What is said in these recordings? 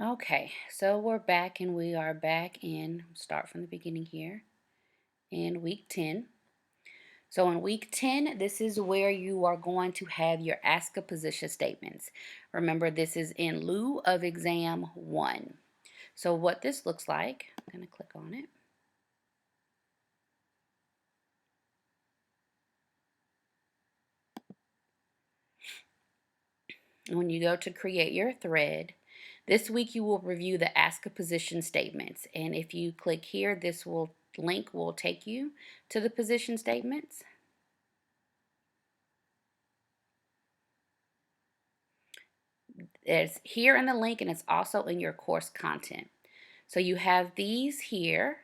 Okay, so we're back and we are back in, start from the beginning here, in week 10. So in week 10, this is where you are going to have your ASCA position statements. Remember, this is in lieu of exam 1. So what this looks like, I'm going to click on it. When you go to create your thread, this week you will review the ASCA position statements. And if you click here, this link will take you to the position statements. It's here in the link and it's also in your course content. So you have these here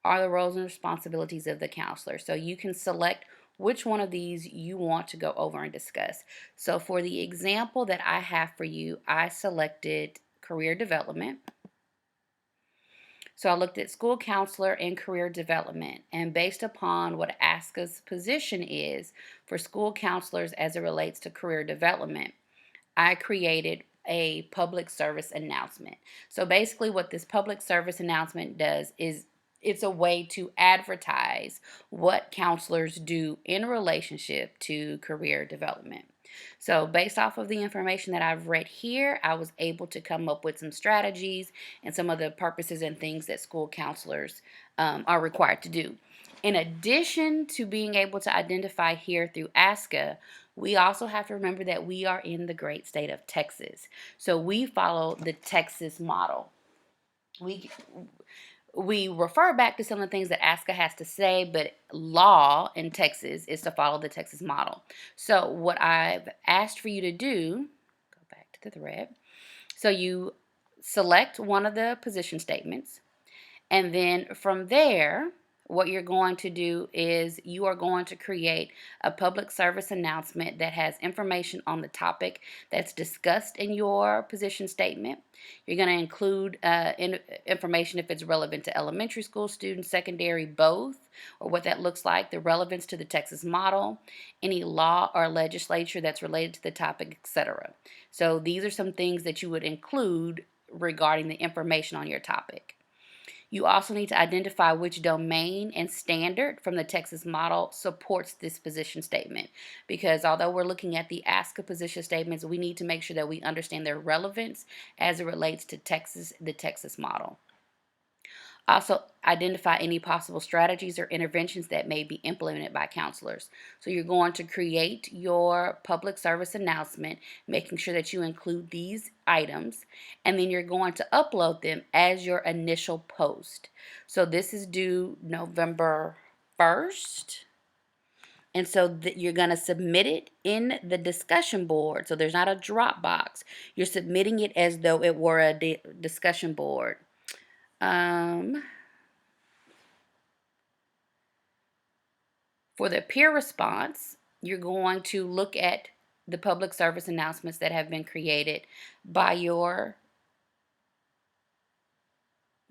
are the roles and responsibilities of the counselor. So you can select which one of these you want to go over and discuss. So for the example that I have for you, I selected career development. So I looked at school counselor and career development, and based upon what ASCA's position is for school counselors as it relates to career development, I created a public service announcement. So basically what this public service announcement does is it's a way to advertise what counselors do in relationship to career development. So based off of the information that I've read here, I was able to come up with some strategies and some of the purposes and things that school counselors are required to do. In addition to being able to identify here through ASCA, we also have to remember that we are in the great state of Texas. So we follow the Texas model. We we refer back to some of the things that ASCA has to say, but law in Texas is to follow the Texas model. So what I've asked for you to do, go back to the thread. So you select one of the position statements, and then from there, what you're going to do is you are going to create a public service announcement that has information on the topic that's discussed in your position statement. You're going to include information if it's relevant to elementary school students, secondary, both, or what that looks like, the relevance to the Texas model, any law or legislature that's related to the topic, etc. So these are some things that you would include regarding the information on your topic. You also need to identify which domain and standard from the Texas model supports this position statement, because although we're looking at the ASCA position statements, we need to make sure that we understand their relevance as it relates to the Texas model. Also, identify any possible strategies or interventions that may be implemented by counselors. So you're going to create your public service announcement, making sure that you include these items, and then you're going to upload them as your initial post. So this is due November 1st. And so you're going to submit it in the discussion board. So there's not a Dropbox. You're submitting it as though it were a discussion board. For the peer response, you're going to look at the public service announcements that have been created by your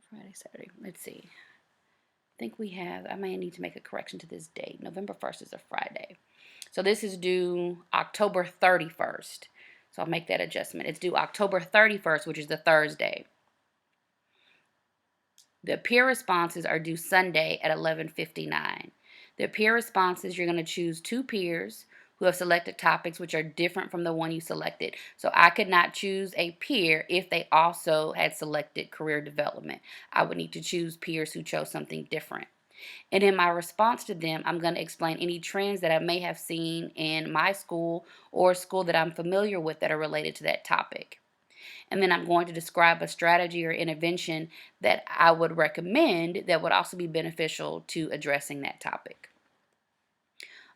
Friday, Saturday. Let's see. I think I may need to make a correction to this date. November 1st is a Friday. So this is due October 31st. So I'll make that adjustment. It's due October 31st, which is the Thursday. The peer responses are due Sunday at 11:59. The peer responses, you're going to choose 2 peers who have selected topics which are different from the one you selected. So I could not choose a peer if they also had selected career development. I would need to choose peers who chose something different. And in my response to them, I'm going to explain any trends that I may have seen in my school or a school that I'm familiar with that are related to that topic. And then I'm going to describe a strategy or intervention that I would recommend that would also be beneficial to addressing that topic.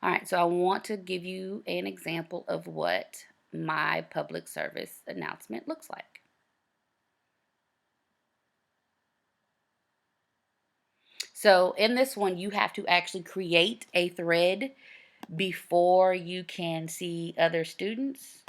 All right, so I want to give you an example of what my public service announcement looks like. So in this one, you have to actually create a thread before you can see other students.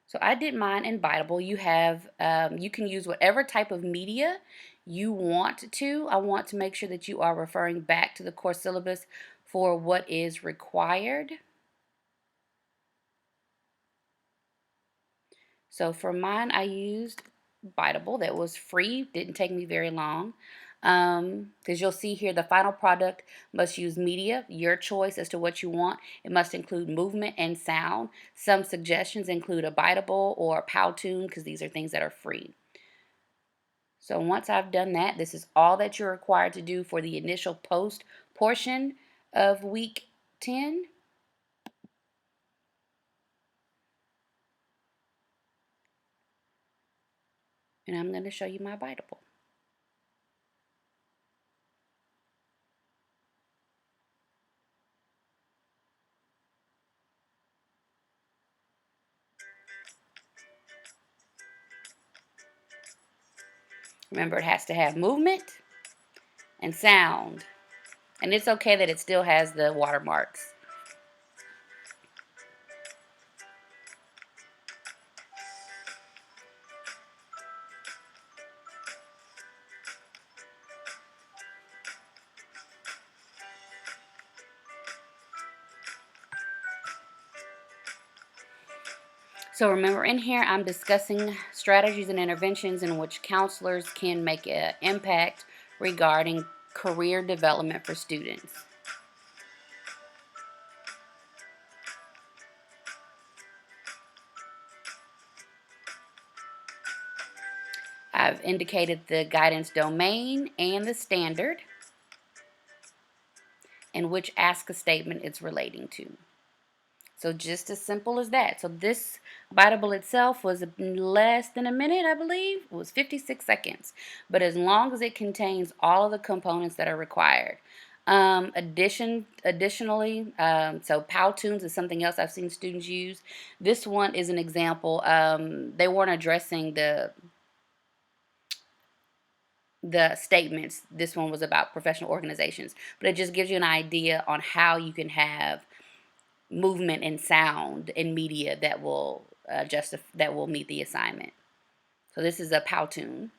So So I did mine in Biteable. You have, you can use whatever type of media you want to. I want to make sure that you are referring back to the course syllabus for what is required. So for mine, I used Biteable. That was free. Didn't take me very long. Because you'll see here, the final product must use media, your choice as to what you want. It must include movement and sound. Some suggestions include a Biteable or a Powtoon, because these are things that are free. So once I've done that, this is all that you're required to do for the initial post portion of week 10. And I'm going to show you my Biteable. Remember, it has to have movement and sound. And it's okay that it still has the watermarks. So remember, in here I'm discussing strategies and interventions in which counselors can make an impact regarding career development for students. I've indicated the guidance domain and the standard and which ASCA statement it's relating to. So just as simple as that. So this Biteable itself was less than a minute, I believe. It was 56 seconds. But as long as it contains all of the components that are required. Additionally, so Powtoons is something else I've seen students use. This one is an example. They weren't addressing the statements. This one was about professional organizations. But it just gives you an idea on how you can have movement and sound and media that will that will meet the assignment. So this is a Powtoon.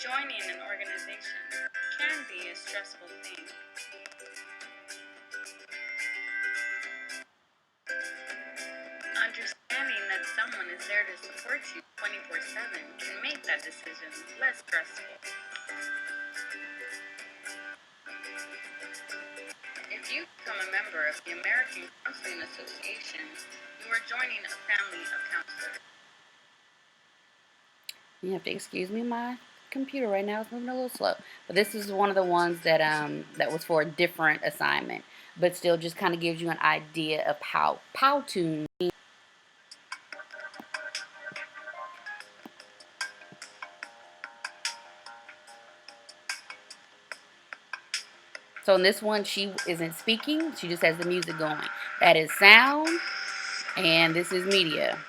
Joining an organization can be a stressful thing. Understanding that someone is there to support you 24/7 can make that decision less stressful. If you become a member of the American Counseling Association, you are joining a family of counselors. You have to excuse me, my computer right now is moving a little slow. But this is one of the ones that that was for a different assignment, but still just kind of gives you an idea of how Powtoon. So in this one, she isn't speaking; she just has the music going. That is sound, and this is media.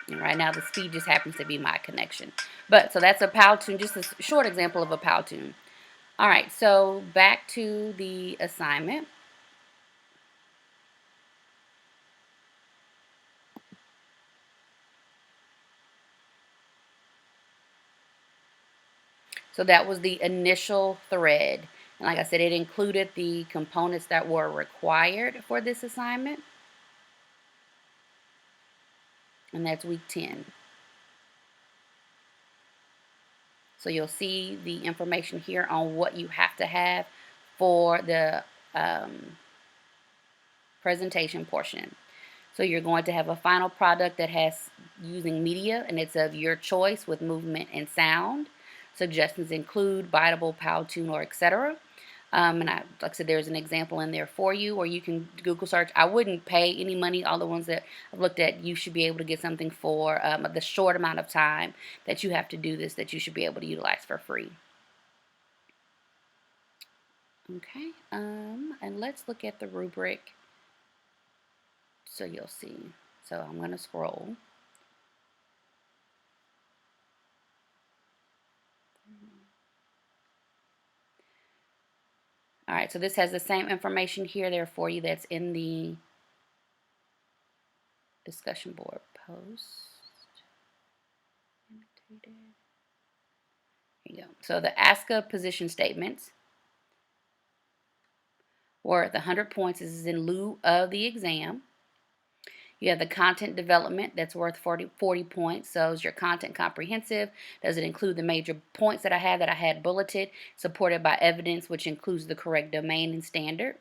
And right now, the speed just happens to be my connection. But so that's a Powtoon, just a short example of a Powtoon. All right, so back to the assignment. So that was the initial thread. And like I said, it included the components that were required for this assignment. And that's week 10. So you'll see the information here on what you have to have for the presentation portion. So you're going to have a final product that has using media, and it's of your choice with movement and sound. Suggestions include Biteable, Powtoon, or etc. And like I said, there's an example in there for you, or you can Google search. I wouldn't pay any money. All the ones that I've looked at, you should be able to get something for the short amount of time that you have to do this, that you should be able to utilize for free. Okay, and let's look at the rubric so you'll see. So I'm going to scroll. All right, so this has the same information here there for you that's in the discussion board post. Here you go. So the ASCA position statements worth 100 points. This is in lieu of the exam. You have the content development that's worth 40 points. So is your content comprehensive? Does it include the major points that I had bulleted, supported by evidence, which includes the correct domain and standard?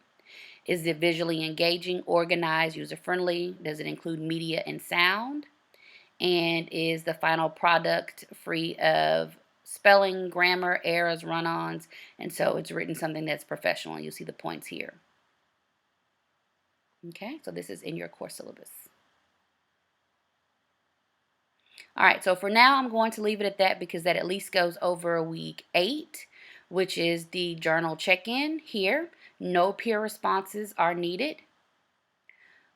Is it visually engaging, organized, user-friendly? Does it include media and sound? And is the final product free of spelling, grammar, errors, run-ons? And so it's written something that's professional. You'll see the points here. Okay, so this is in your course syllabus. All right, so for now, I'm going to leave it at that because that at least goes over week 8, which is the journal check-in here. No peer responses are needed.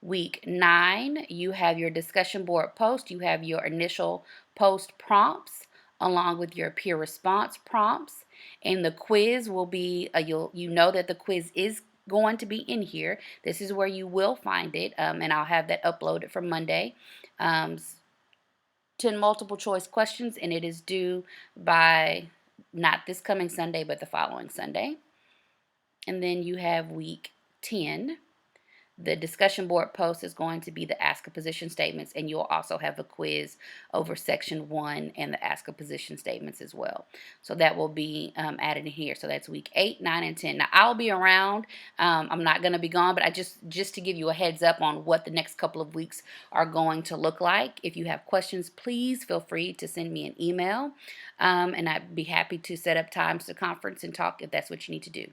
Week 9, you have your discussion board post. You have your initial post prompts along with your peer response prompts. And the quiz will be, you know that the quiz is going to be in here. This is where you will find it, and I'll have that uploaded for Monday. 10 multiple choice questions, and it is due by not this coming Sunday, but the following Sunday. And then you have week 10. The discussion board post is going to be the ASCA position statements, and you'll also have a quiz over section 1 and the ASCA position statements as well. So that will be added in here. So that's week 8, 9, and 10. Now I'll be around. I'm not going to be gone, but I just to give you a heads up on what the next couple of weeks are going to look like. If you have questions, please feel free to send me an email, and I'd be happy to set up times to conference and talk if that's what you need to do.